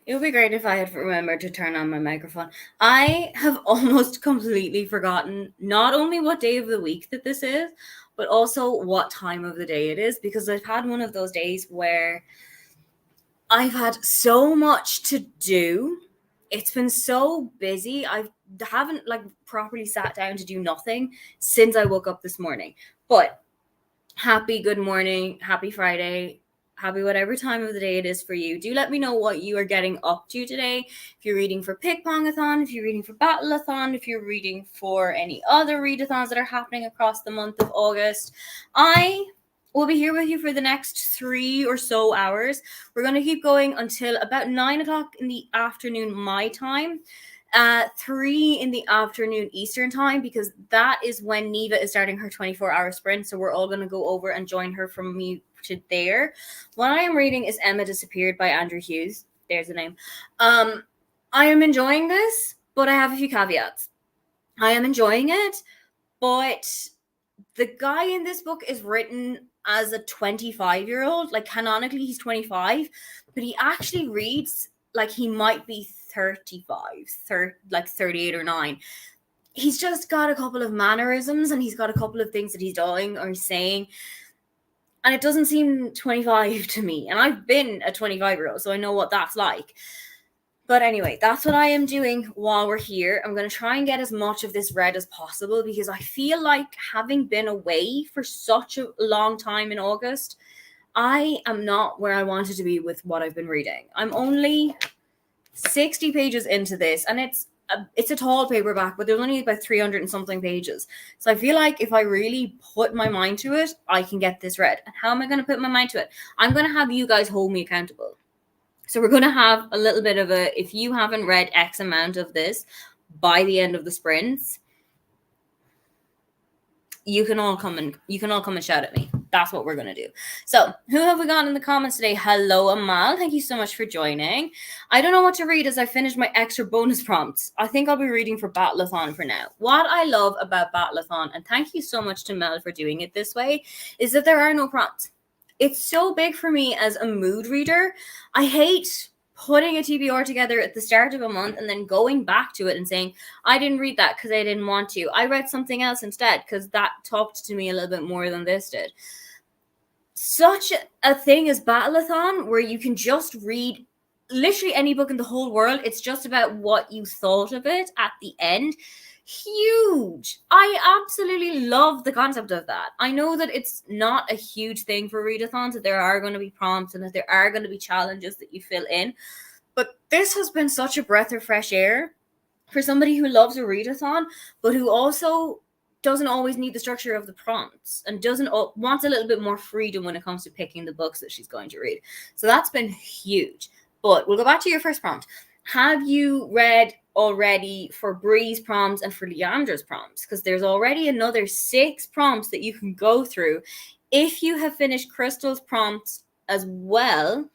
It would be great if I had remembered to turn on my microphone. I have almost completely forgotten not only what day of the week that this is, but also what time of the day it is, because I've had one of those days where I've had so much to do. It's been so busy. I haven't like properly sat down to do nothing since I woke up this morning. But happy good morning, happy Friday, happy whatever time of the day it is for you. Do let me know what you are getting up to today. If you're reading for PickPongAthon, if you're reading for Battleathon, if you're reading for any other readathons that are happening across the month of August. I will be here with you for the next 3 or so hours. We're going to keep going until about 9 o'clock in the afternoon, my time. 3 in the afternoon Eastern time, because that is when Neva is starting her 24-hour sprint. So we're all going to go over and join her from me to there. What I am reading is Emma Disappeared by Andrew Hughes. There's the name. I am enjoying this, but I have a few caveats. I am enjoying it, but the guy in this book is written as a 25-year-old. Like, canonically, he's 25, but he actually reads like he might be 35, 38 or 9. He's just got a couple of mannerisms, and he's got a couple of things that he's doing or saying, and it doesn't seem 25 to me. And I've been a 25-year-old, so I know what that's like. But anyway, that's what I am doing while we're here. I'm going to try and get as much of this read as possible, because I feel like, having been away for such a long time in August, I am not where I wanted to be with what I've been reading. I'm only 60 pages into this, and it's a tall paperback, but there's only about 300 and something pages. So I feel like if I really put my mind to it, I can get this read. And how am I going to put my mind to it? I'm going to have you guys hold me accountable. So we're going to have a little bit of a, if you haven't read X amount of this by the end of the sprints, you can all come and shout at me. That's what we're going to do. So who have we got in the comments today? Hello, Amal. Thank you so much for joining. I don't know what to read as I finish my extra bonus prompts. I think I'll be reading for Battleathon for now. What I love about Battleathon, and thank you so much to Mel for doing it this way, is that there are no prompts. It's so big for me as a mood reader. I hate putting a TBR together at the start of a month and then going back to it and saying, I didn't read that because I didn't want to. I read something else instead because that talked to me a little bit more than this did. Such a thing as Battleathon, where you can just read literally any book in the whole world. It's just about what you thought of it at the end. Huge. I absolutely love the concept of that. I know that it's not a huge thing for readathons, that there are going to be prompts and that there are going to be challenges that you fill in, but this has been such a breath of fresh air for somebody who loves a readathon, but who also doesn't always need the structure of the prompts and wants a little bit more freedom when it comes to picking the books that she's going to read. So that's been huge. But we'll go back to your first prompt. Have you read already for Bree's prompts and for Leandra's prompts? Because there's already another 6 prompts that you can go through if you have finished Crystal's prompts as well.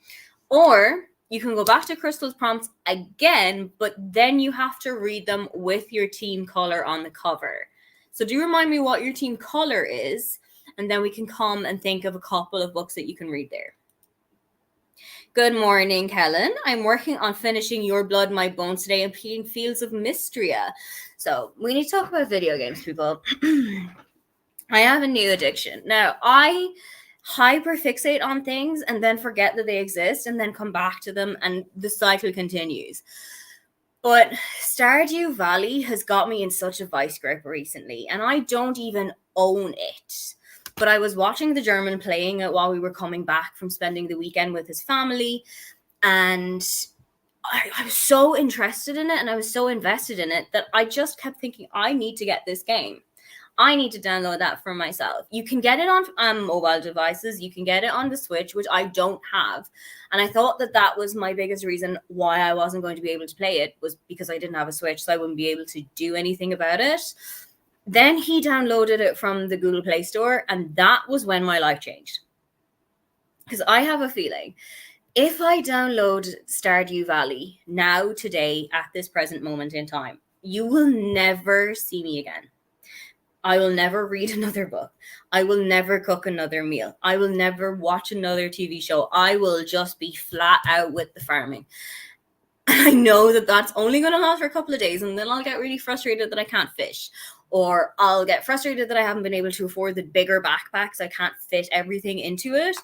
Or you can go back to Crystal's prompts again, but then you have to read them with your team color on the cover. So do remind me what your team color is, and then we can come and think of a couple of books that you can read there. Good morning, Helen. I'm working on finishing Your Blood, My Bones today and playing Fields of Mystria. So we need to talk about video games, people. I have a new addiction. Now, I hyperfixate on things and then forget that they exist and then come back to them, and the cycle continues. But Stardew Valley has got me in such a vice grip recently, and I don't even own it. But I was watching the German playing it while we were coming back from spending the weekend with his family, and I was so interested in it and I was so invested in it that I just kept thinking, I need to get this game. I need to download that for myself. You can get it on mobile devices. You can get it on the Switch, which I don't have. And I thought that that was my biggest reason why I wasn't going to be able to play it, was because I didn't have a Switch, so I wouldn't be able to do anything about it. Then he downloaded it from the Google Play Store, and that was when my life changed. Because I have a feeling, if I download Stardew Valley now, today, at this present moment in time, you will never see me again. I will never read another book. I will never cook another meal. I will never watch another TV show. I will just be flat out with the farming. And I know that that's only going to last for a couple of days, and then I'll get really frustrated that I can't fish. Or I'll get frustrated that I haven't been able to afford the bigger backpacks. I can't fit everything into it.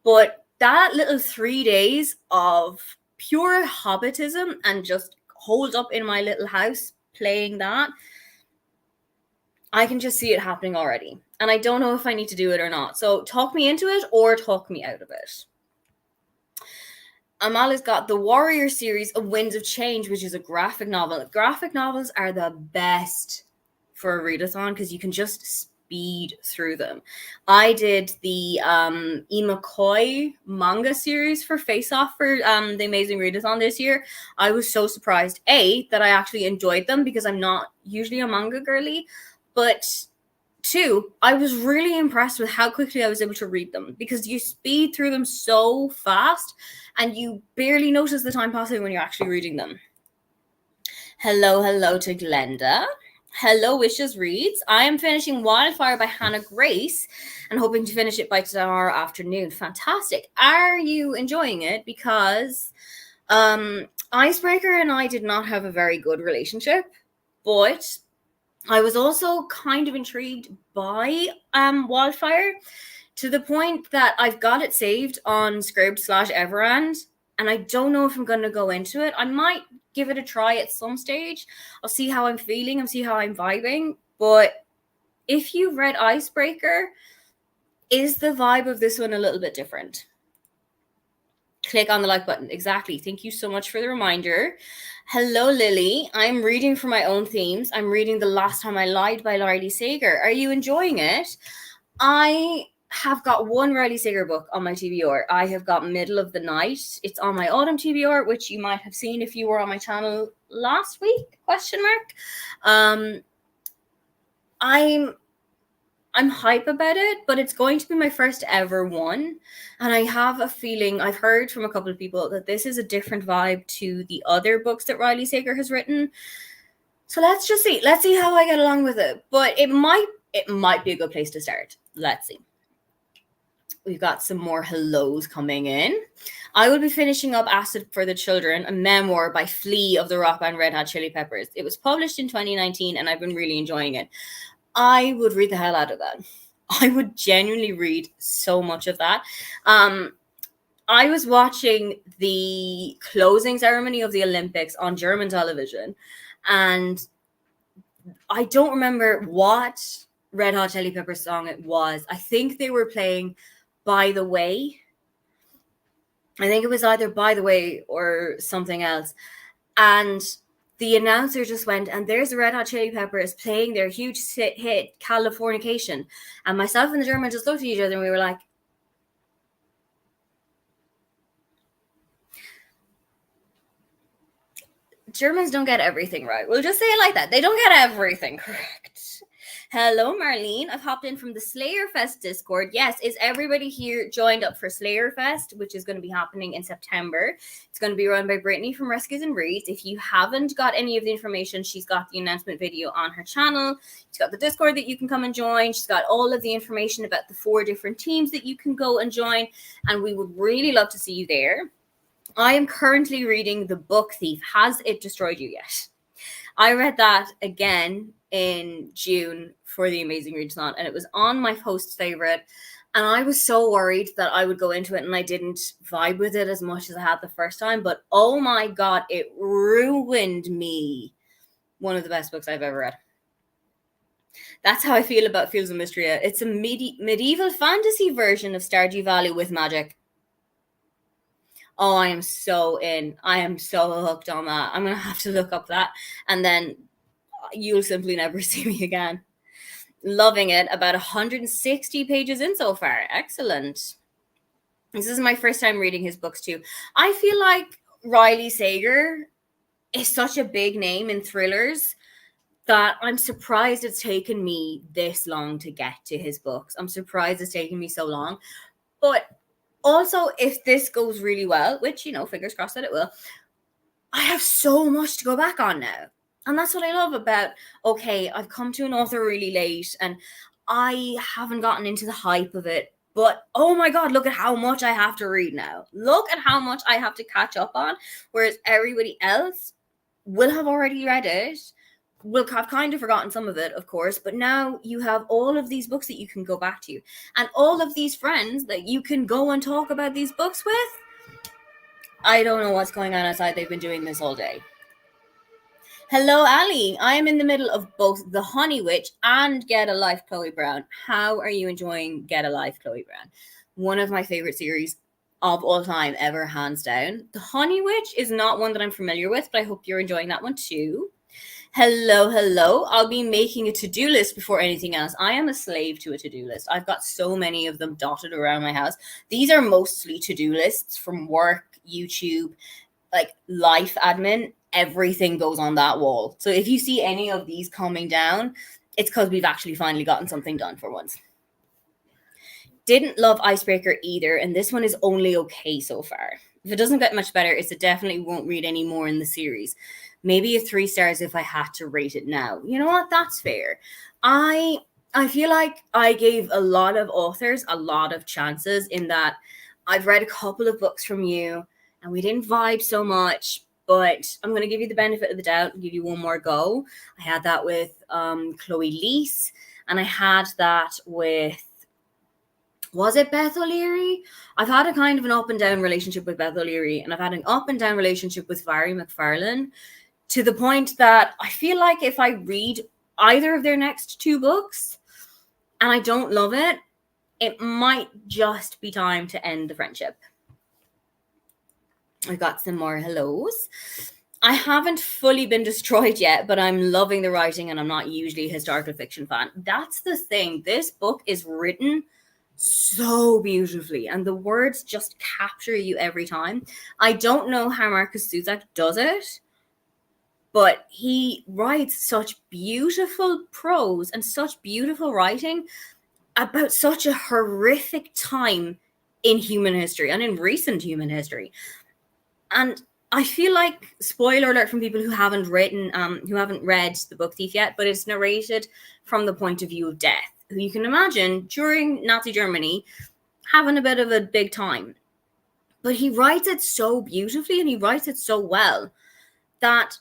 But that little 3 days of pure hobbitism and just holed up in my little house playing that, I can just see it happening already. And I don't know if I need to do it or not. So talk me into it or talk me out of it. Amal has got the Warrior series of Winds of Change, which is a graphic novel. Graphic novels are the best for a readathon because you can just speed through them. I did the Imakoi manga series for Face Off for the Amazing Readathon this year. I was so surprised, A, that I actually enjoyed them because I'm not usually a manga girly, but 2, I was really impressed with how quickly I was able to read them because you speed through them so fast and you barely notice the time passing when you're actually reading them. Hello to Glenda. Hello, Wishes Reads. I am finishing Wildfire by Hannah Grace and hoping to finish it by tomorrow afternoon. Fantastic. Are you enjoying it? Because Icebreaker and I did not have a very good relationship, but I was also kind of intrigued by Wildfire to the point that I've got it saved on Scribd/Everand, and I don't know if I'm going to go into it. I might give it a try at some stage. I'll see how I'm feeling and see how I'm vibing. But if you've read Icebreaker, is the vibe of this one a little bit different? Click on the like button. Exactly. Thank you so much for the reminder. Hello, Lily. I'm reading for my own themes. I'm reading The Last Time I Lied by Riley Sager. Are you enjoying it? I have got one Riley Sager book on my TBR. I have got Middle of the Night. It's on my autumn TBR, which you might have seen if you were on my channel last week, ? I'm hype about it, but it's going to be my first ever one. And I have a feeling, I've heard from a couple of people that this is a different vibe to the other books that Riley Sager has written. So let's just see. Let's see how I get along with it. But it might be a good place to start. Let's see. We've got some more hellos coming in. I will be finishing up Acid for the Children, a memoir by Flea of the rock band Red Hot Chili Peppers. It was published in 2019 and I've been really enjoying it. I would read the hell out of that. I would genuinely read so much of that. I was watching the closing ceremony of the Olympics on German television, and I don't remember what Red Hot Chili Peppers song it was. I think they were playing By the Way. I think it was either By the Way or something else. And the announcer just went, and there's the Red Hot Chili Peppers playing their huge hit, Californication. And myself and the German just looked at each other and we were like, Germans don't get everything right. We'll just say it like that. They don't get everything correct. Hello, Marlene. I've hopped in from the Slayer Fest Discord. Yes, is everybody here joined up for Slayer Fest, which is going to be happening in September? It's going to be run by Brittany from Rescues and Reads. If you haven't got any of the information, she's got the announcement video on her channel. She's got the Discord that you can come and join. She's got all of the information about the 4 different teams that you can go and join, and we would really love to see you there. I am currently reading The Book Thief. Has it destroyed you yet? I read that again in June for the Amazing Readathon, and it was on my post favorite. And I was so worried that I would go into it and I didn't vibe with it as much as I had the first time. But oh my God, it ruined me. One of the best books I've ever read. That's how I feel about Fields of Mystria. It's a medieval fantasy version of Stardew Valley with magic. Oh, I am so in. I am so hooked on that. I'm going to have to look up that. And then you'll simply never see me again. Loving it. About 160 pages in so far. Excellent. This is my first time reading his books too. I feel like Riley Sager is such a big name in thrillers that I'm surprised it's taken me this long to get to his books. I'm surprised it's taken me so long. But also, if this goes really well, which, you know, fingers crossed that it will, I have so much to go back on now. And that's what I love about, okay, I've come to an author really late and I haven't gotten into the hype of it But oh my god, look at how much I have to read now. Look at how much I have to catch up on. Whereas everybody else will have already read it, will have kind of forgotten some of it, of course, but now you have all of these books that you can go back to, and all of these friends that you can go and talk about these books with. I don't know what's going on outside. They've been doing this all day. Hello, Ali. I am in the middle of both The Honey Witch and Get a Life, Chloe Brown. How are you enjoying Get a Life, Chloe Brown? One of my favorite series of all time, ever, hands down. The Honey Witch is not one that I'm familiar with, but I hope you're enjoying that one too. Hello, hello. I'll be making a to-do list before anything else. I am a slave to a to-do list. I've got so many of them dotted around my house. These are mostly to-do lists from work, YouTube, like life admin. Everything goes on that wall. So if you see any of these coming down, it's because we've actually finally gotten something done for once. Didn't love Icebreaker either, and this one is only okay so far. If it doesn't get much better, it's a definitely won't read any more in the series. Maybe a 3 stars if I had to rate it now. You know what? That's fair. I feel like I gave a lot of authors a lot of chances in that I've read a couple of books from you and we didn't vibe so much, but I'm going to give you the benefit of the doubt and give you one more go. I had that with Chloe Leese, and I had that with, was it Beth O'Leary? I've had a kind of an up and down relationship with Beth O'Leary, and I've had an up and down relationship with Vary McFarlane, to the point that I feel like if I read either of their next 2 books and I don't love it, it might just be time to end the friendship. I got some more hellos. I haven't fully been destroyed yet, but I'm loving the writing, and I'm not usually a historical fiction fan. That's the thing. This book is written so beautifully, and the words just capture you every time. I don't know how Marcus Zuzak does it, but he writes such beautiful prose and such beautiful writing about such a horrific time in human history and in recent human history. And I feel like, spoiler alert from people who haven't read The Book Thief yet, but it's narrated from the point of view of Death, who you can imagine during Nazi Germany having a bit of a big time. But he writes it so beautifully and he writes it so well that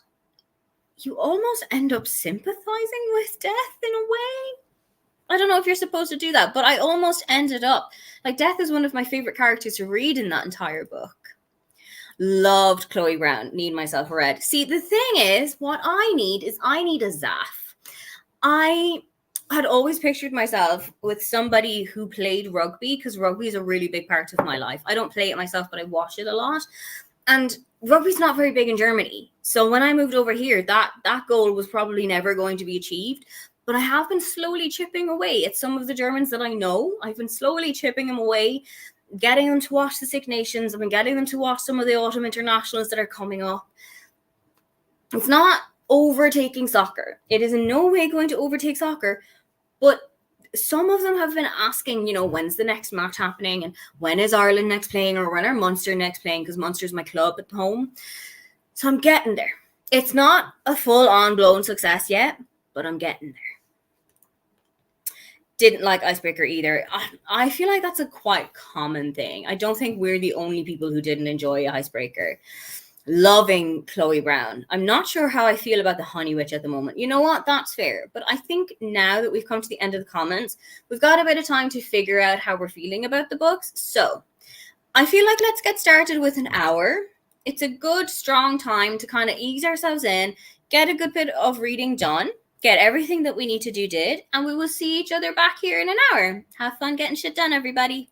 you almost end up sympathizing with Death in a way. I don't know if you're supposed to do that, but I almost ended up like, Death is one of my favorite characters to read in that entire book. Loved Chloe Brown. Need myself a read. See, the thing is, what I need a Zaf. I had always pictured myself with somebody who played rugby, because rugby is a really big part of my life. I don't play it myself, but I watch it a lot. And rugby's not very big in Germany. So when I moved over here, that goal was probably never going to be achieved. But I have been slowly chipping away at some of the Germans that I know. I've been slowly chipping them away, getting them to watch the Six Nations. I've been getting them to watch some of the autumn internationals that are coming up. It's not overtaking soccer. It is in no way going to overtake soccer, but some of them have been asking, when's the next match happening, and when is Ireland next playing, or when are Munster next playing, because Munster's my club at home. So I'm getting there. It's not a full-on blown success yet, but I'm getting there. Didn't like Icebreaker either. I feel like that's a quite common thing. I don't think we're the only people who didn't enjoy Icebreaker. Loving Chloe Brown. I'm not sure how I feel about the Honey Witch at the moment. You know what? That's fair. But I think now that we've come to the end of the comments, we've got a bit of time to figure out how we're feeling about the books. So I feel like let's get started with an hour. It's a good, strong time to kind of ease ourselves in, get a good bit of reading done, get everything that we need to do did, and we will see each other back here in an hour. Have fun getting shit done, everybody.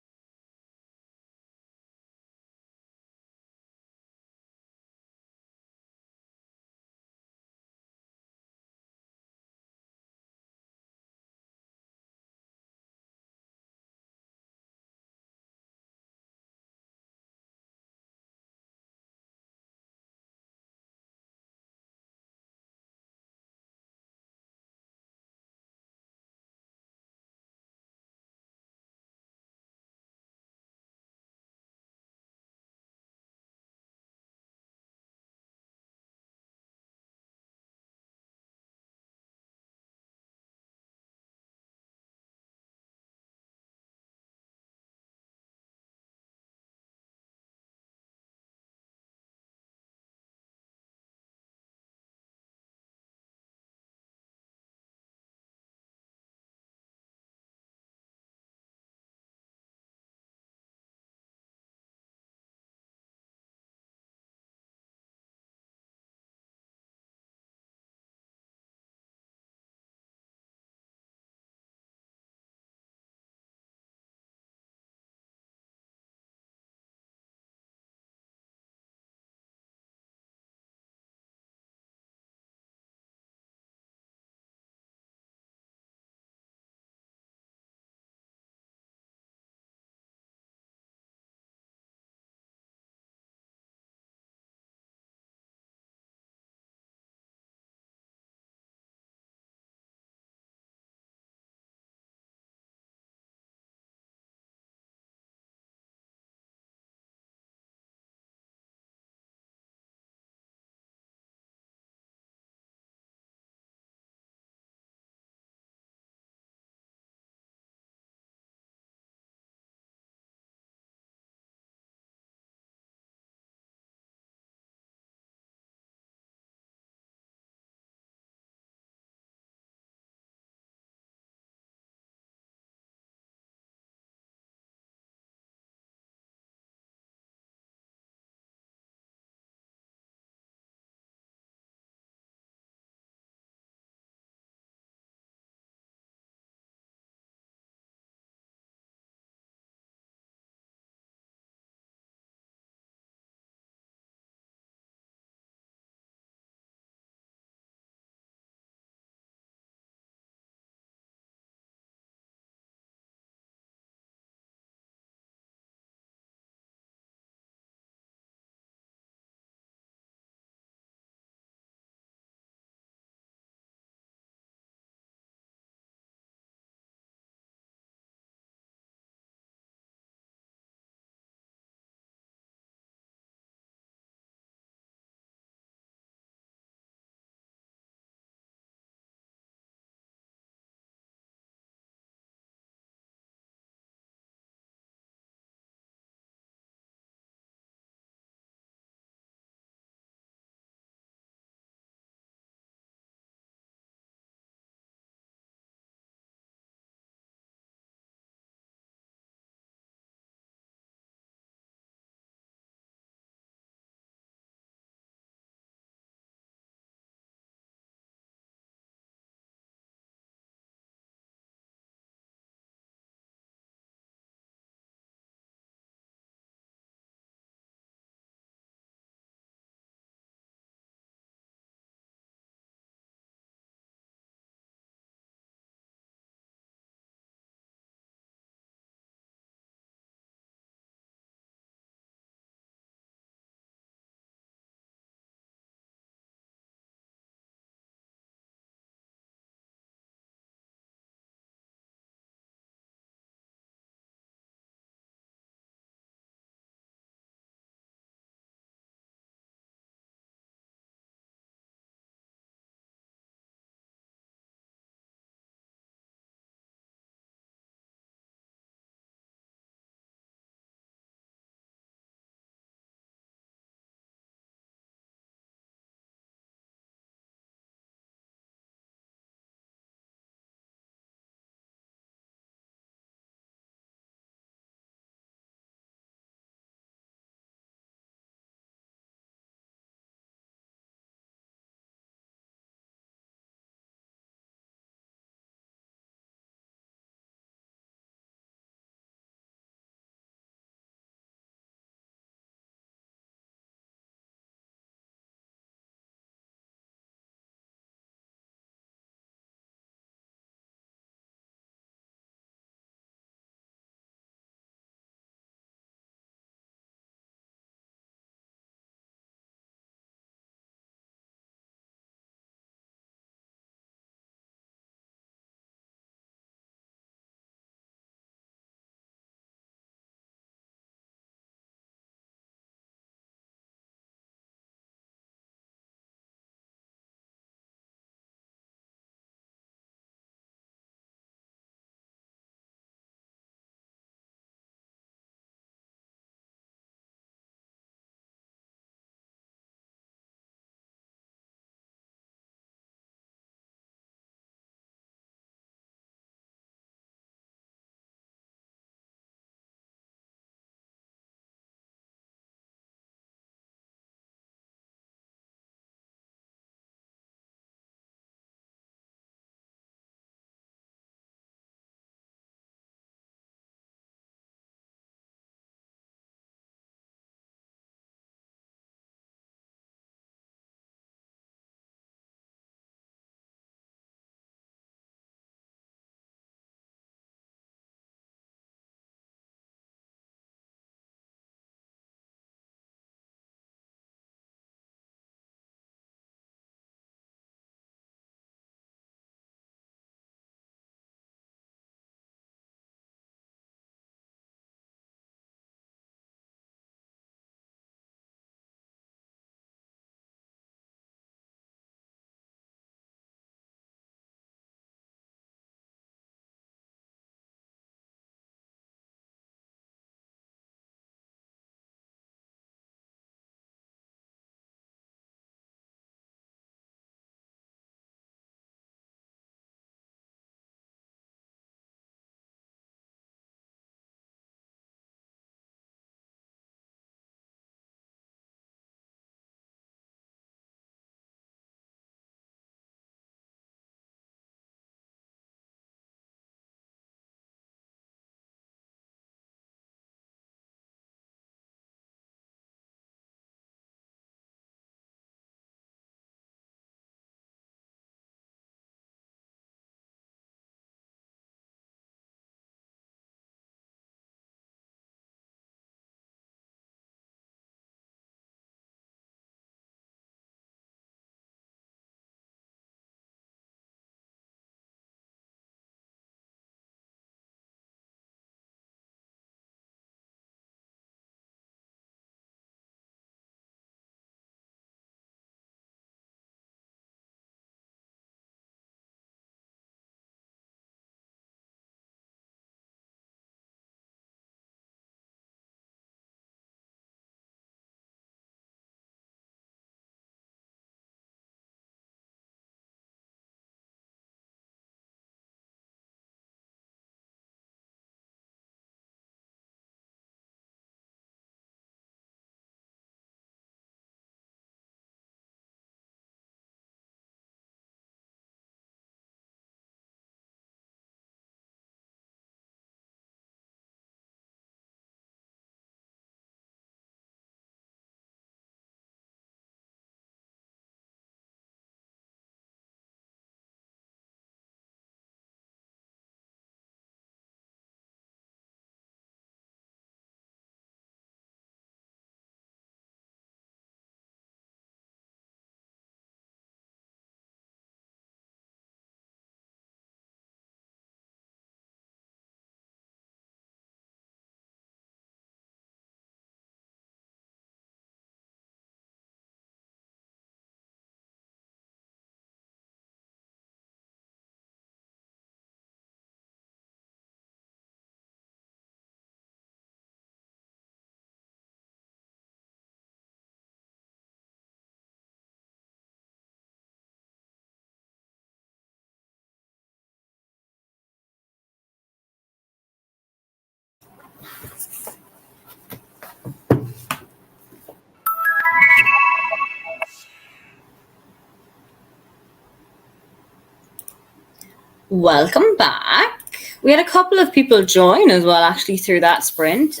Welcome back. We had a couple of people join as well, actually, through that sprint.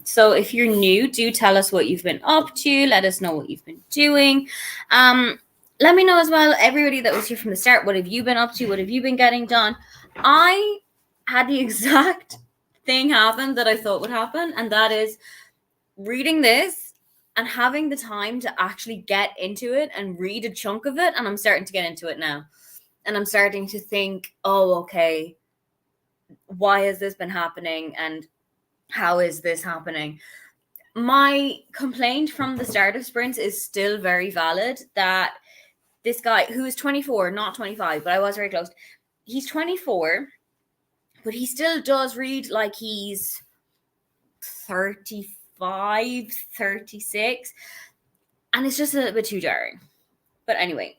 So if you're new, do tell us what you've been up to. Let us know what you've been doing. Let me know as well, everybody that was here from the start, what have you been up to? What have you been getting done? I had the exact thing happen that I thought would happen, and that is reading this and having the time to actually get into it and read a chunk of it, and I'm starting to get into it now. And I'm starting to think, oh, okay, why has this been happening? And how is this happening? My complaint from the start of sprints is still very valid that this guy who is 24, not 25, but I was very close. He's 24, but he still does read like he's 35, 36. And it's just a little bit too jarring. But anyway,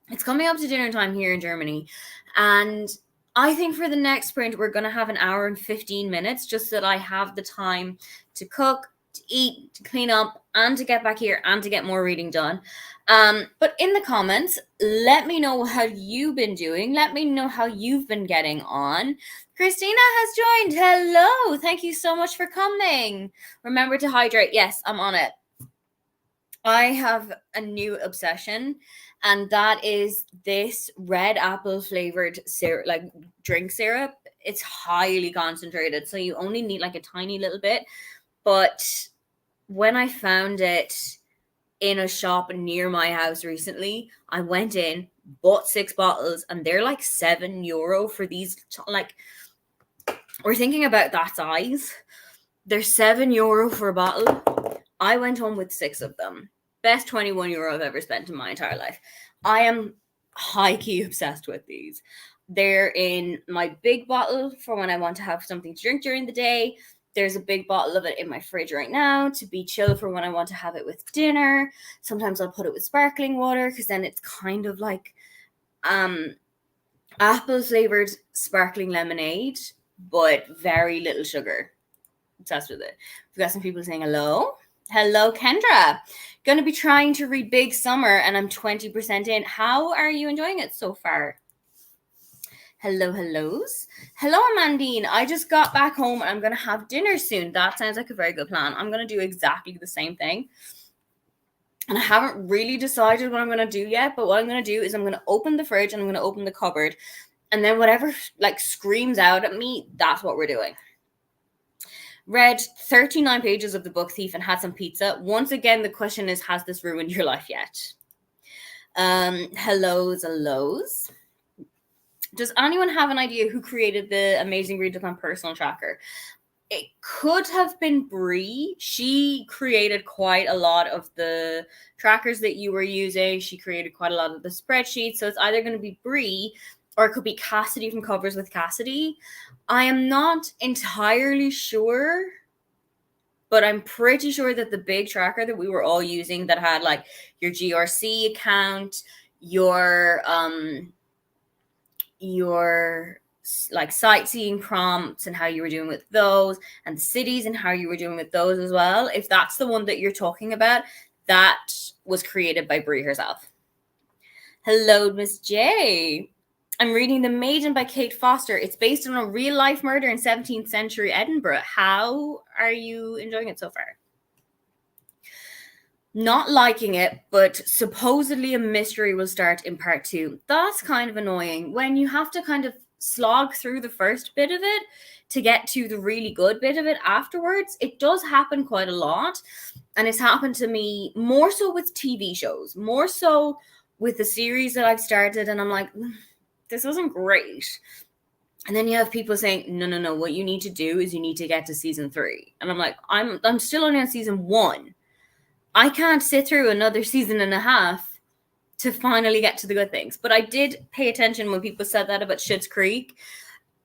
it's coming up to dinner time here in Germany. And I think for the next sprint, we're going to have an hour and 15 minutes just so that I have the time to cook, to eat, to clean up, and to get back here and to get more reading done. But in the comments, let me know how you've been doing. Let me know how you've been getting on. Christina has joined. Hello. Thank you so much for coming. Remember to hydrate. Yes, I'm on it. I have a new obsession, and that is this red apple flavored syrup, like drink syrup. It's highly concentrated, so you only need like a tiny little bit. But when I found it in a shop near my house recently, I went in, bought 6 bottles, and they're like €7 for these. Like, we're thinking about that size. They're €7 for a bottle. I went home with 6 of them. Best €21 I've ever spent in my entire life. I am high-key obsessed with these. They're in my big bottle for when I want to have something to drink during the day. There's a big bottle of it in my fridge right now to be chill for when I want to have it with dinner. Sometimes I'll put it with sparkling water because then it's kind of like apple-flavored sparkling lemonade, but very little sugar. Obsessed with it. We've got some people saying hello. Hello, Kendra. Going to be trying to read Big Summer, and I'm 20% in. How are you enjoying it so far? Hello, hellos. Hello, Amandine. I just got back home, and I'm going to have dinner soon. That sounds like a very good plan. I'm going to do exactly the same thing. And I haven't really decided what I'm going to do yet, but what I'm going to do is I'm going to open the fridge, and I'm going to open the cupboard. And then whatever like screams out at me, that's what we're doing. Read 39 pages of The Book Thief and had some pizza. Once again, the question is, has this ruined your life yet? Hellos and lows. Does anyone have an idea who created the amazing readathon personal tracker? It could have been Bree. She created quite a lot of the trackers that you were using. She created quite a lot of the spreadsheets. So it's either going to be Bree or it could be Cassidy from Covers with Cassidy. I am not entirely sure, but I'm pretty sure that the big tracker that we were all using that had like your GRC account, your like sightseeing prompts and how you were doing with those, and the cities and how you were doing with those as well. If that's the one that you're talking about, that was created by Brie herself. Hello, Miss J. I'm reading The Maiden by Kate Foster. It's based on a real-life murder in 17th century Edinburgh. How are you enjoying it so far? Not liking it, but supposedly a mystery will start in part 2. That's kind of annoying when you have to kind of slog through the first bit of it to get to the really good bit of it afterwards. It does happen quite a lot, and it's happened to me more so with TV shows, more so with the series that I've started, and I'm like, this isn't great. And then you have people saying, no, what you need to do is you need to get to season 3. And I'm like, I'm still only on season 1. I can't sit through another season and a half to finally get to the good things. But I did pay attention when people said that about Schitt's Creek,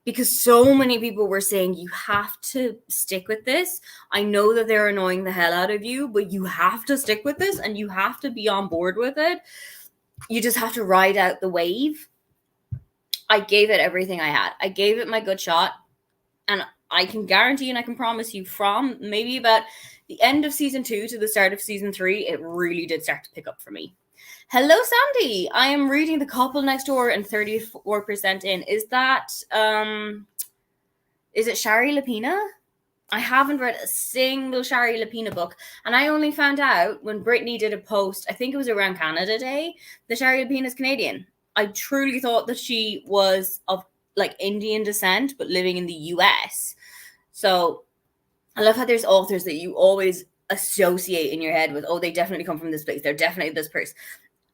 because so many people were saying you have to stick with this. I know that they're annoying the hell out of you, but you have to stick with this and you have to be on board with it. You just have to ride out the wave. I gave it everything I had. I gave it my good shot, and I can guarantee and I can promise you from maybe about the end of season 2 to the start of season 3, it really did start to pick up for me. Hello, Sandy. I am reading The Couple Next Door and 34% in. Is it Shari Lapina? I haven't read a single Shari Lapina book, and I only found out when Brittany did a post, I think it was around Canada Day, that Shari Lapina is Canadian. I truly thought that she was of like Indian descent, but living in the US. So I love how there's authors that you always associate in your head with, oh, they definitely come from this place. They're definitely this person.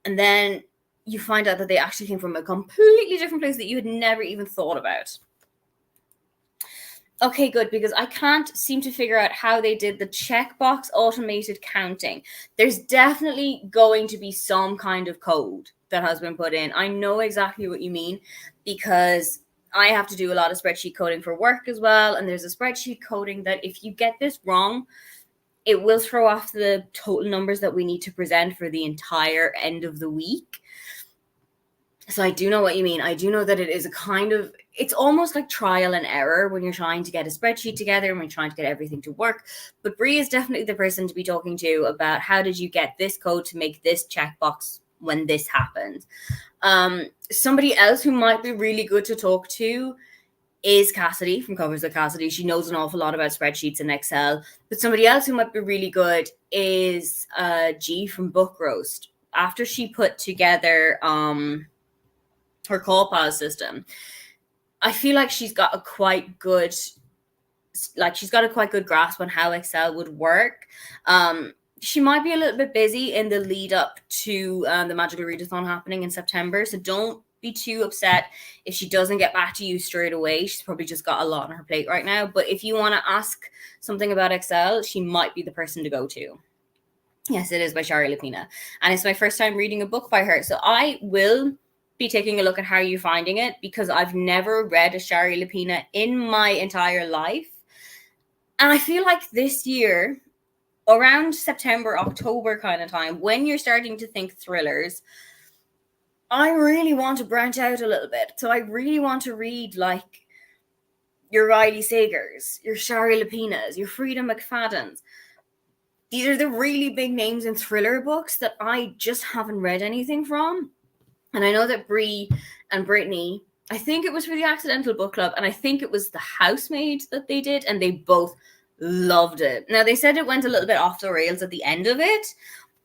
And then you find out that they actually came from a completely different place that you had never even thought about. Okay, good, because I can't seem to figure out how they did the checkbox automated counting. There's definitely going to be some kind of code that has been put in. I know exactly what you mean because I have to do a lot of spreadsheet coding for work as well. And there's a spreadsheet coding that if you get this wrong, it will throw off the total numbers that we need to present for the entire end of the week. So I do know what you mean. I do know that it is a kind of, it's almost like trial and error when you're trying to get a spreadsheet together and when you're trying to get everything to work. But Brie is definitely the person to be talking to about how did you get this code to make this checkbox when this happened. Somebody else who might be really good to talk to is Cassidy from Covers with Cassidy. She knows an awful lot about spreadsheets and Excel. But somebody else who might be really good is G from Book Roast. After she put together her call pause system, I feel like she's got a quite good grasp on how Excel would work. She might be a little bit busy in the lead up to the Magical Readathon happening in September, so don't be too upset if she doesn't get back to you straight away. She's probably just got a lot on her plate right now. But if you want to ask something about Excel, she might be the person to go to. Yes, it is by Shari Lapina, and it's my first time reading a book by her, so I will be taking a look at how you're finding it because I've never read a Shari Lapina in my entire life. And I feel like this year, around September, October kind of time, when you're starting to think thrillers, I really want to branch out a little bit. So I really want to read like your Riley Sagers, your Shari Lapinas, your Frida McFaddens. These are the really big names in thriller books that I just haven't read anything from. And I know that Brie and Brittany, I think it was for the Accidental Book Club, and I think it was The Housemaid that they did, and they both loved it. Now, they said it went a little bit off the rails at the end of it.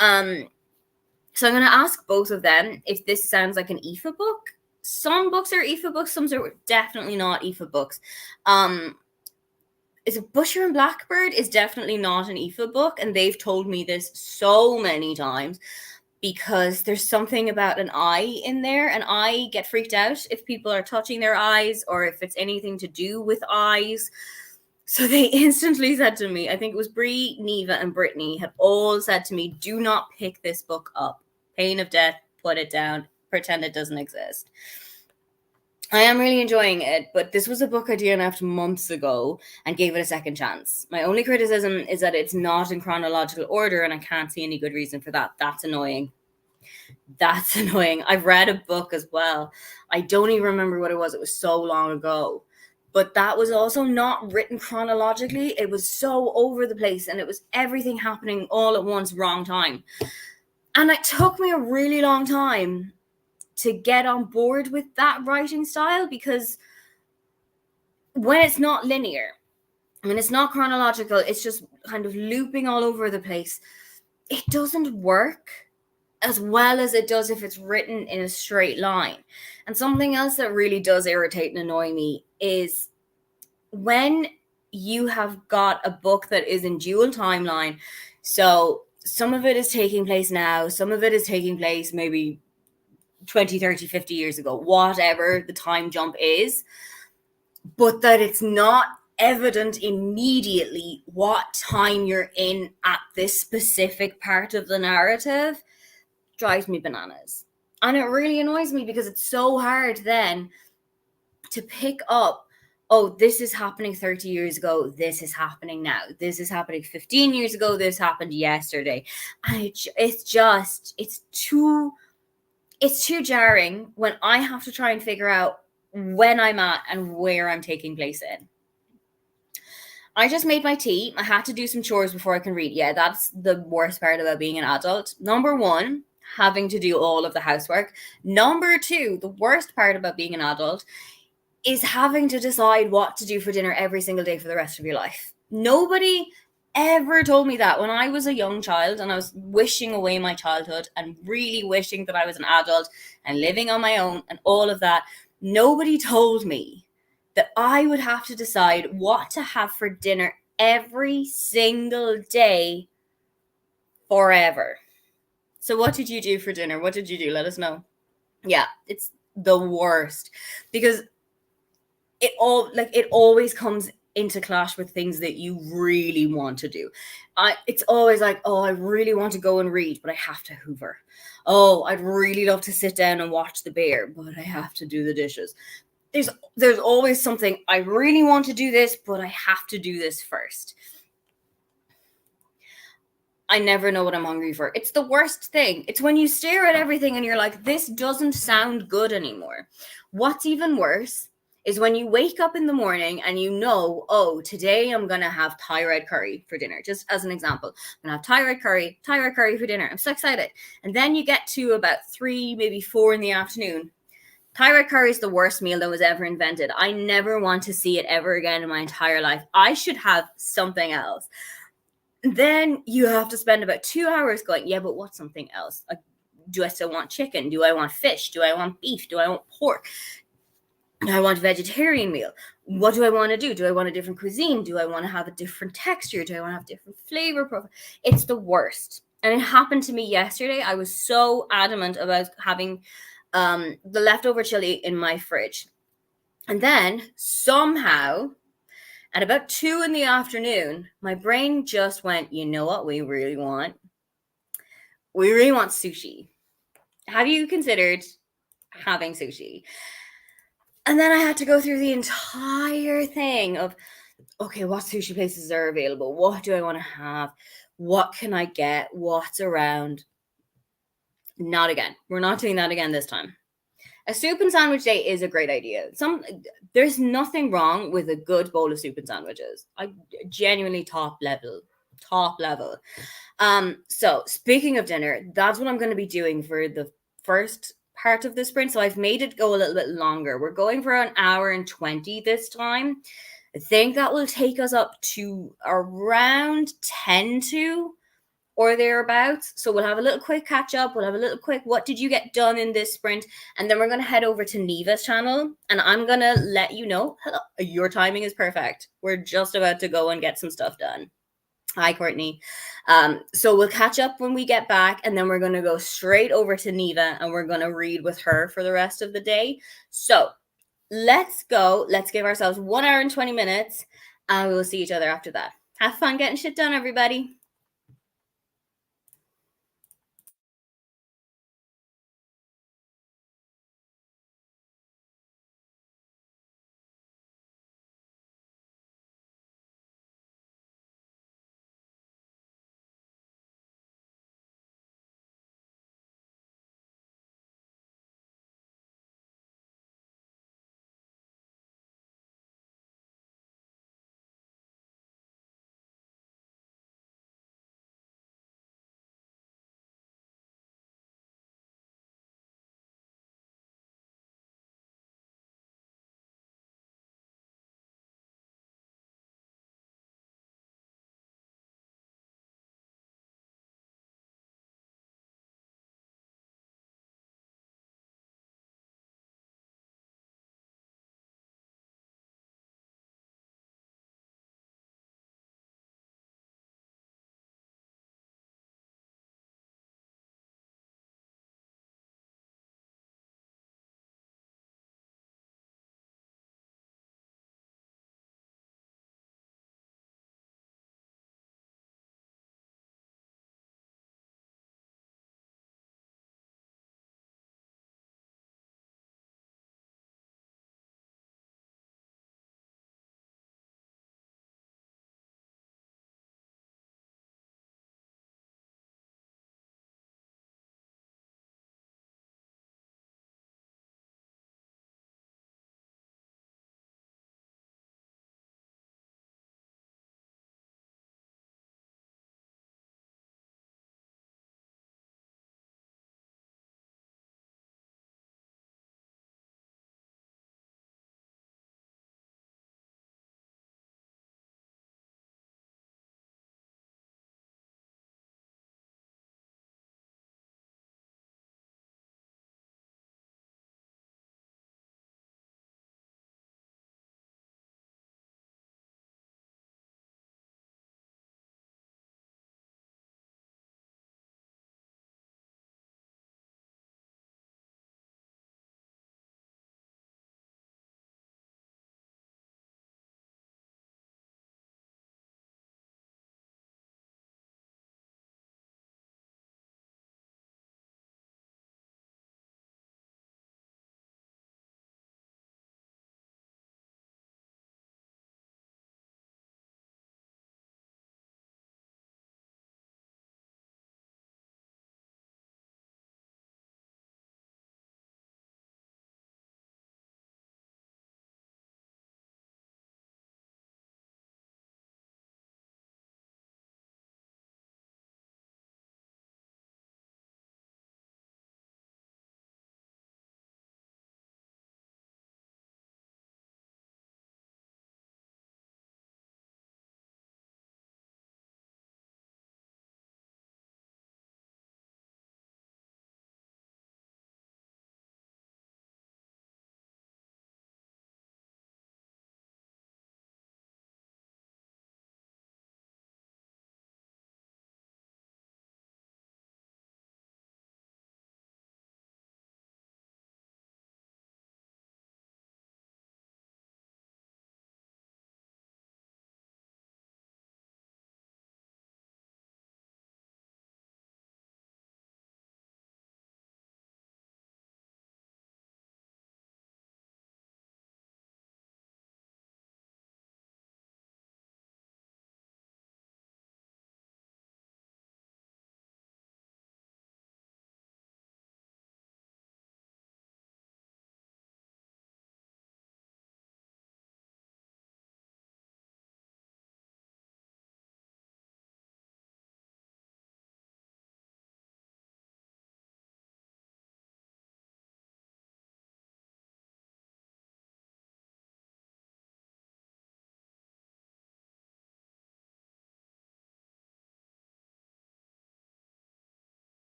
So I'm going to ask both of them if this sounds like an Aoife book. Some books are Aoife books, some are definitely not Aoife books. Is it Busher and Blackbird is definitely not an Aoife book, and they've told me this so many times. Because there's something about an eye in there, and I get freaked out if people are touching their eyes or if it's anything to do with eyes. So they instantly said to me, I think it was Brie, Neva, and Brittany had all said to me, do not pick this book up. Pain of death, put it down, pretend it doesn't exist. I am really enjoying it, but this was a book I DNF'd months ago and gave it a second chance. My only criticism is that it's not in chronological order, and I can't see any good reason for that. That's annoying. That's annoying. I've read a book as well. I don't even remember what it was. It was so long ago. But that was also not written chronologically. It was so over the place, and it was everything happening all at once, wrong time. And it took me a really long time to get on board with that writing style, because when it's not linear, when it's not chronological, it's just kind of looping all over the place. It doesn't work as well as it does if it's written in a straight line. And something else that really does irritate and annoy me is when you have got a book that is in dual timeline. So some of it is taking place now, some of it is taking place maybe 20, 30, 50 years ago, whatever the time jump is, but that it's not evident immediately what time you're in at this specific part of the narrative, drives me bananas. And it really annoys me because it's so hard then to pick up, oh, this is happening 30 years ago, this is happening now, this is happening 15 years ago, this happened yesterday. And it's too jarring when I have to try and figure out when I'm at and where I'm taking place in. I just made my tea. I had to do some chores before I can read. Yeah, that's the worst part about being an adult. Number one, having to do all of the housework. Number two, the worst part about being an adult is having to decide what to do for dinner every single day for the rest of your life. Nobody ever told me that when I was a young child and I was wishing away my childhood and really wishing that I was an adult and living on my own and all of that. Nobody told me that I would have to decide what to have for dinner every single day forever. So, what did you do for dinner? What did you do? Let us know. Yeah, it's the worst because it always comes into clash with things that you really want to do. It's always like, oh, I really want to go and read, but I have to hoover. Oh, I'd really love to sit down and watch the bear, but I have to do the dishes. There's always something, I really want to do this, but I have to do this first. I never know what I'm hungry for. It's the worst thing. It's when you stare at everything and you're like, this doesn't sound good anymore. What's even worse is when you wake up in the morning and you know, oh, today I'm going to have Thai red curry for dinner. Just as an example, I'm going to have Thai red curry for dinner. I'm so excited. And then you get to about 3, maybe 4 in the afternoon. Thai red curry is the worst meal that was ever invented. I never want to see it ever again in my entire life. I should have something else. Then you have to spend about 2 hours going, yeah, but what's something else? Like, do I still want chicken? Do I want fish? Do I want beef? Do I want pork? Do I want a vegetarian meal? What do I want to do? Do I want a different cuisine? Do I want to have a different texture? Do I want to have a different flavor profile? It's the worst. And it happened to me yesterday. I was so adamant about having the leftover chili in my fridge. And then somehow at about 2 in the afternoon, my brain just went, you know what we really want? We really want sushi. Have you considered having sushi? And then I had to go through the entire thing of, okay, what sushi places are available? What do I want to have? What can I get? What's around? Not again. We're not doing that again this time. A soup and sandwich day is a great idea. There's nothing wrong with a good bowl of soup and sandwiches. I genuinely top level. So speaking of dinner, that's what I'm going to be doing for the first part of the sprint. So I've made it go a little bit longer. We're going for an hour and 20 this time. I think that will take us up to around 10 to or thereabouts. So we'll have a little quick catch up. We'll have a little quick, what did you get done in this sprint? And then we're going to head over to Neva's channel and I'm going to let you know, hello, your timing is perfect. We're just about to go and get some stuff done. Hi, Courtney. So we'll catch up when we get back and then we're going to go straight over to Neva and we're going to read with her for the rest of the day. So let's go. Let's give ourselves 1 hour and 20 minutes and we will see each other after that. Have fun getting shit done, everybody.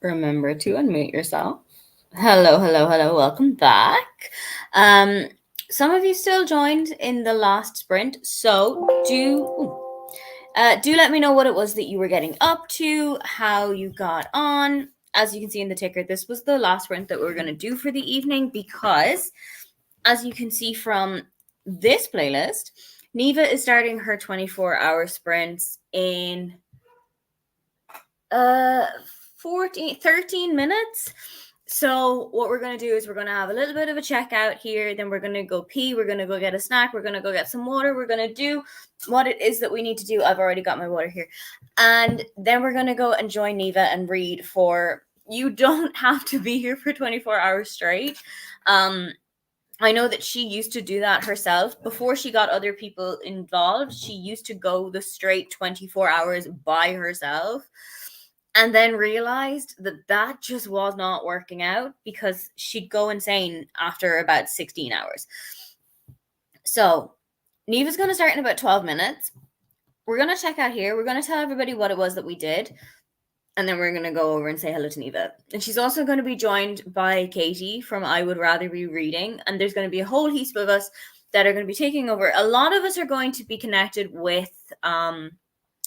Remember to unmute yourself. Hello, hello, hello. Welcome back. Some of you still joined in the last sprint, so do let me know what it was that you were getting up to, how you got on. As you can see in the ticker, this was the last sprint that we were going to do for the evening because, as you can see from this playlist, Neva is starting her 24-hour sprints in 13 minutes. So what we're going to do is we're going to have a little bit of a checkout here. Then we're going to go pee. We're going to go get a snack. We're going to go get some water. We're going to do what it is that we need to do. I've already got my water here. And then we're going to go and join Neva and read for, you don't have to be here for 24 hours straight. I know that she used to do that herself. Before she got other people involved, she used to go the straight 24 hours by herself. And then realized that that just was not working out because she'd go insane after about 16 hours. So Neva's going to start in about 12 minutes. We're going to check out here. We're going to tell everybody what it was that we did. And then we're going to go over and say hello to Neva. And she's also going to be joined by Katie from I Would Rather Be Reading. And there's going to be a whole heap of us that are going to be taking over. A lot of us are going to be connected with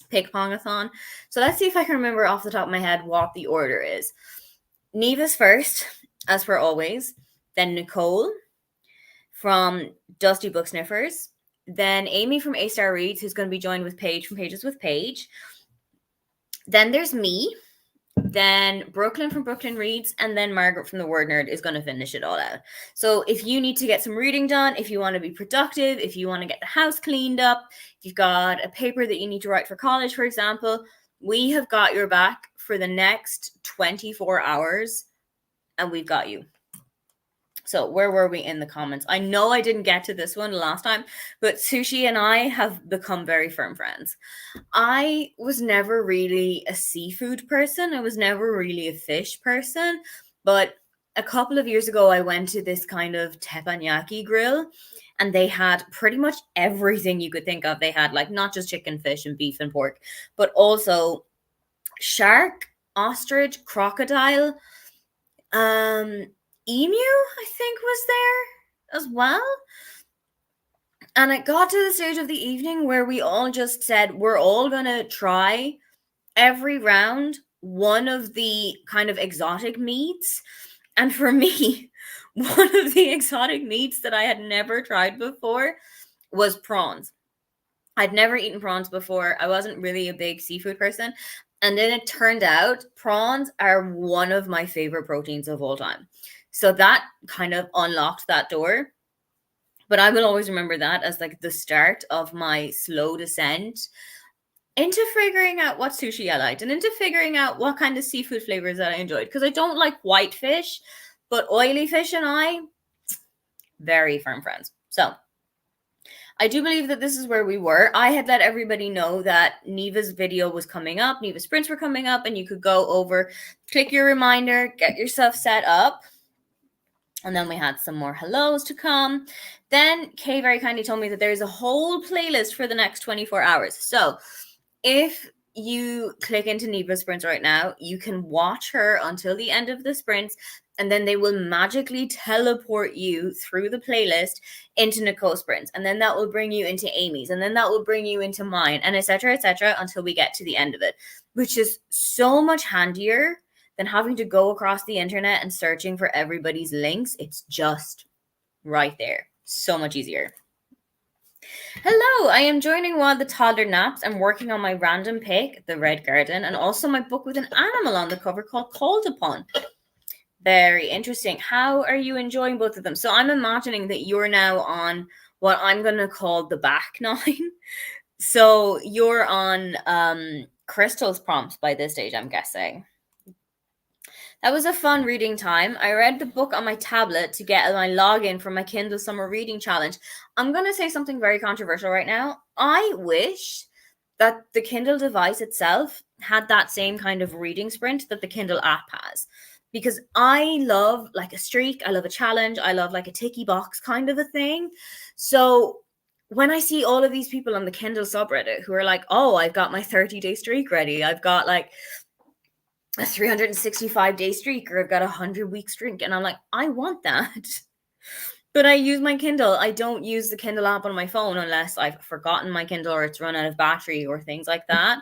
PickPongAthon. So let's see if I can remember off the top of my head what the order is. Neva's first, as per always. Then Nicole from Dusty Book Sniffers. Then Amy from A-Star Reads, who's going to be joined with Paige from Pages with Paige. Then there's me. Then Brooklyn from Brooklyn Reads, and then Margaret from The Word Nerd is going to finish it all out. So if you need to get some reading done, if you want to be productive, if you want to get the house cleaned up, if you've got a paper that you need to write for college, for example, we have got your back for the next 24 hours, and we've got you. So where were we in the comments? I know I didn't get to this one last time, but Sushi and I have become very firm friends. I was never really a seafood person. I was never really a fish person. But a couple of years ago, I went to this kind of teppanyaki grill, and they had pretty much everything you could think of. They had like not just chicken, fish, and beef and pork, but also shark, ostrich, crocodile, emu, I think, was there as well. And it got to the stage of the evening where we all just said, we're all going to try every round one of the kind of exotic meats. And for me, one of the exotic meats that I had never tried before was prawns. I'd never eaten prawns before. I wasn't really a big seafood person. And then it turned out prawns are one of my favorite proteins of all time. So that kind of unlocked that door. But I will always remember that as like the start of my slow descent into figuring out what sushi I liked and into figuring out what kind of seafood flavors that I enjoyed. Because I don't like white fish, but oily fish and I, very firm friends. So I do believe that this is where we were. I had let everybody know that Neva's video was coming up. Neva's sprints were coming up, and you could go over, click your reminder, get yourself set up. And then we had some more hellos to come. Then Kay very kindly told me that there's a whole playlist for the next 24 hours. So if you click into Neva's sprints right now, you can watch her until the end of the sprints, and then they will magically teleport you through the playlist into Nicole's sprints. And then that will bring you into Amy's, and then that will bring you into mine, and etc., until we get to the end of it, which is so much handier than having to go across the internet and searching for everybody's links. It's just right there. So much easier. Hello, I am joining while the toddler naps. I'm working on my random pick, The Red Garden, and also my book with an animal on the cover called Called Upon. Very interesting. How are you enjoying both of them? So I'm imagining that you're now on what I'm going to call the back nine. So you're on Crystal's prompts by this stage, I'm guessing. That was a fun reading time. I read the book on my tablet to get my login for my Kindle Summer Reading Challenge. I'm going to say something very controversial right now. I wish that the Kindle device itself had that same kind of reading sprint that the Kindle app has. Because I love like a streak, I love a challenge, I love like a ticky box kind of a thing. So when I see all of these people on the Kindle subreddit who are like, oh, I've got my 30-day streak ready. I've got like a 365-day streak, or I've got a 100-week streak, and I'm like, I want that. But I use my Kindle. I don't use the Kindle app on my phone unless I've forgotten my Kindle or it's run out of battery or things like that.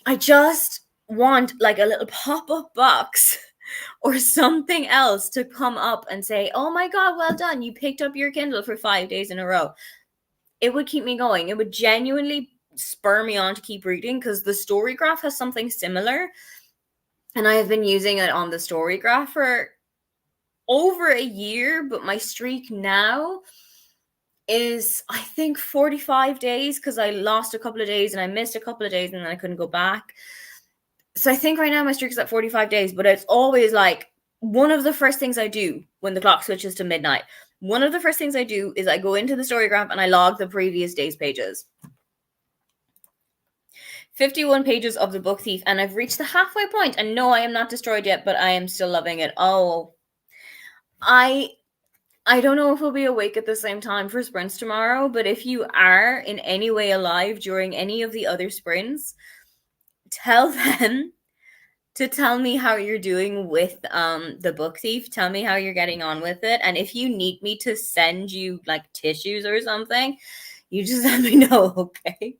I just want like a little pop-up box or something else to come up and say, oh my God, well done. You picked up your Kindle for 5 days in a row. It would keep me going. It would genuinely spur me on to keep reading, because the story graph has something similar. And I have been using it on the story graph for over a year, but my streak now is, I think, 45 days, because I lost a couple of days and I missed a couple of days and then I couldn't go back. So I think right now my streak is at 45 days, but it's always like one of the first things I do when the clock switches to midnight. One of the first things I do is I go into the story graph and I log the previous day's pages. 51 pages of The Book Thief, and I've reached the halfway point. And no, I am not destroyed yet, but I am still loving it. Oh, I don't know if we'll be awake at the same time for sprints tomorrow, but if you are in any way alive during any of the other sprints, tell them to tell me how you're doing with The Book Thief. Tell me how you're getting on with it. And if you need me to send you like tissues or something, you just let me know, okay?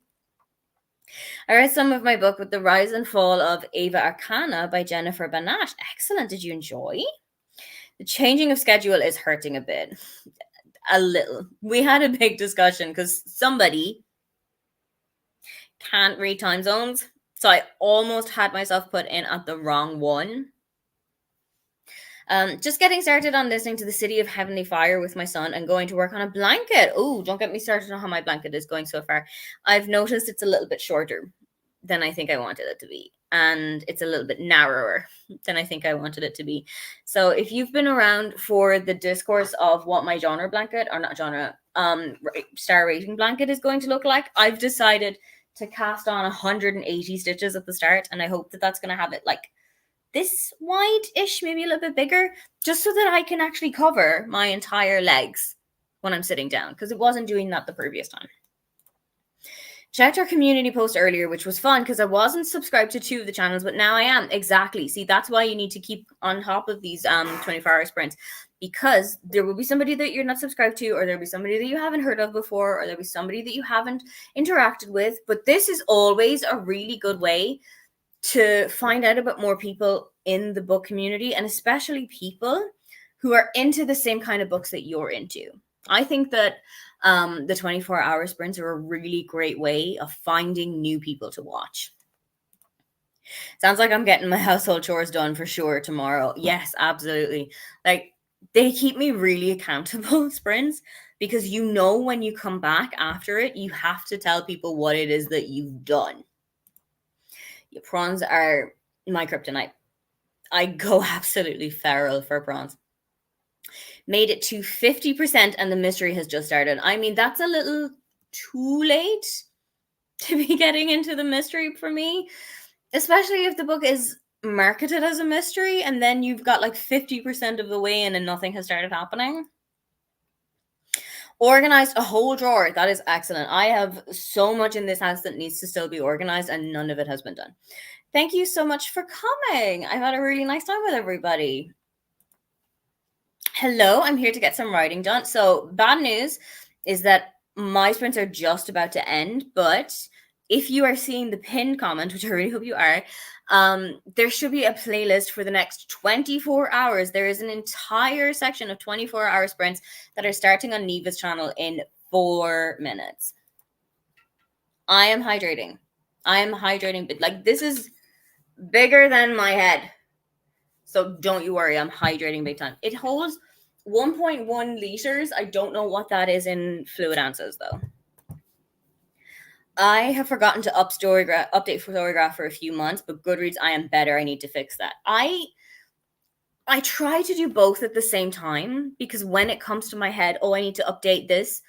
I read some of my book with The Rise and Fall of Ava Arcana by Jennifer Banach. Excellent. Did you enjoy? The changing of schedule is hurting a bit. A little. We had a big discussion because somebody can't read time zones. So I almost had myself put in at the wrong one. Just getting started on listening to The City of Heavenly Fire with my son and going to work on a blanket. Oh, don't get me started on how my blanket is going so far. I've noticed it's a little bit shorter than I think I wanted it to be. And it's a little bit narrower than I think I wanted it to be. So if you've been around for the discourse of what my genre blanket, or not genre, star rating blanket is going to look like, I've decided to cast on 180 stitches at the start. And I hope that that's going to have it like this wide-ish, maybe a little bit bigger, just so that I can actually cover my entire legs when I'm sitting down, because it wasn't doing that the previous time. Checked our community post earlier, which was fun because I wasn't subscribed to 2 of the channels, but now I am. Exactly. See, that's why you need to keep on top of these 24-hour sprints, because there will be somebody that you're not subscribed to, or there'll be somebody that you haven't heard of before, or there'll be somebody that you haven't interacted with. But this is always a really good way to find out about more people in the book community, and especially people who are into the same kind of books that you're into. I think that the 24-hour sprints are a really great way of finding new people to watch. Sounds like I'm getting my household chores done for sure tomorrow. Yes, absolutely. Like, they keep me really accountable, sprints, because you know when you come back after it, you have to tell people what it is that you've done. Yeah, prawns are my kryptonite. I go absolutely feral for prawns. Made it to 50% and the mystery has just started. I mean, that's a little too late to be getting into the mystery for me, especially if the book is marketed as a mystery and then you've got like 50% of the way in and nothing has started happening. Organized a whole drawer. That is excellent. I have so much in this house that needs to still be organized and none of it has been done. Thank you so much for coming. I've had a really nice time with everybody. Hello, I'm here to get some writing done. So bad news is that my sprints are just about to end, but if you are seeing the pinned comment, which I really hope you are, there should be a playlist for the next 24 hours. There is an entire section of 24-hour sprints that are starting on Neva's channel in 4 minutes. I am hydrating. But like, this is bigger than my head. So don't you worry, I'm hydrating big time. It holds 1.1 liters. I don't know what that is in fluid ounces, though. I have forgotten to update Storygraph for a few months, but Goodreads, I am better. I need to fix that. I try to do both at the same time, because when it comes to my head, oh, I need to update this,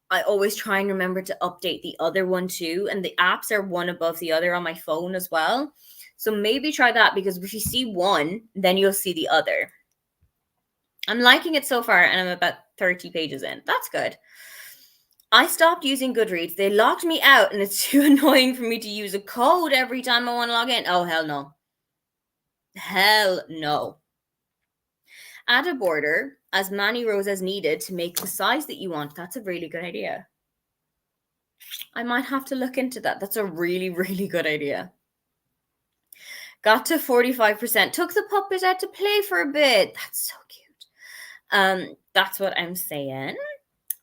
I always try and remember to update the other one too. And the apps are one above the other on my phone as well. So maybe try that, because if you see one, then you'll see the other. I'm liking it so far, and I'm about 30 pages in. That's good. I stopped using Goodreads. They locked me out, and it's too annoying for me to use a code every time I want to log in. Oh, hell no. Hell no. Add a border, as many rows as needed to make the size that you want. That's a really good idea. I might have to look into that. That's a really, really good idea. Got to 45%. Took the puppet out to play for a bit. That's so cute. That's what I'm saying.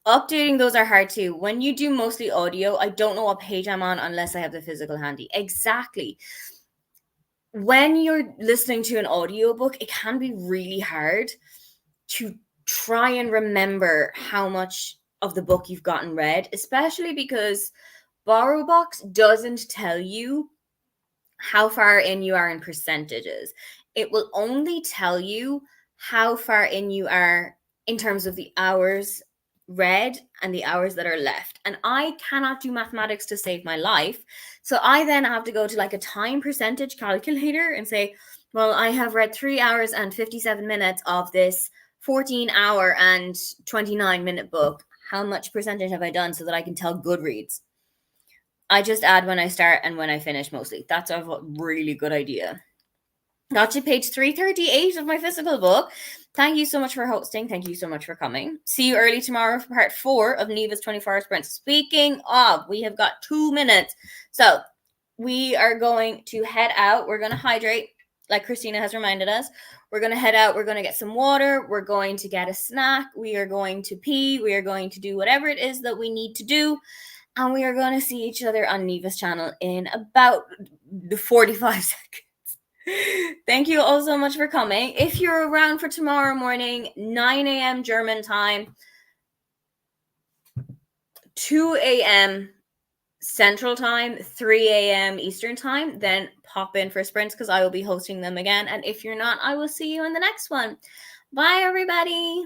Updating those are hard too. When you do mostly audio, I don't know what page I'm on unless I have the physical handy. Exactly. When you're listening to an audiobook, it can be really hard to try and remember how much of the book you've gotten read, especially because BorrowBox doesn't tell you how far in you are in percentages. It will only tell you how far in you are in terms of the hours read and the hours that are left. And I cannot do mathematics to save my life. So I then have to go to like a time percentage calculator and say, well, I have read 3 hours and 57 minutes of this 14-hour and 29-minute book. How much percentage have I done so that I can tell Goodreads? I just add when I start and when I finish mostly. That's a really good idea. Got to page 338 of my physical book. Thank you so much for hosting. Thank you so much for coming. See you early tomorrow for part 4 of Neva's 24-hour sprint. Speaking of, we have got 2 minutes. So we are going to head out. We're going to hydrate, like Christina has reminded us. We're going to head out. We're going to get some water. We're going to get a snack. We are going to pee. We are going to do whatever it is that we need to do. And we are going to see each other on Neva's channel in about 45 seconds. Thank you all so much for coming. If you're around for tomorrow morning, 9 a.m. German time, 2 a.m. Central Time, 3 a.m. Eastern Time, then pop in for sprints because I will be hosting them again. And if you're not, I will see you in the next one. Bye, everybody.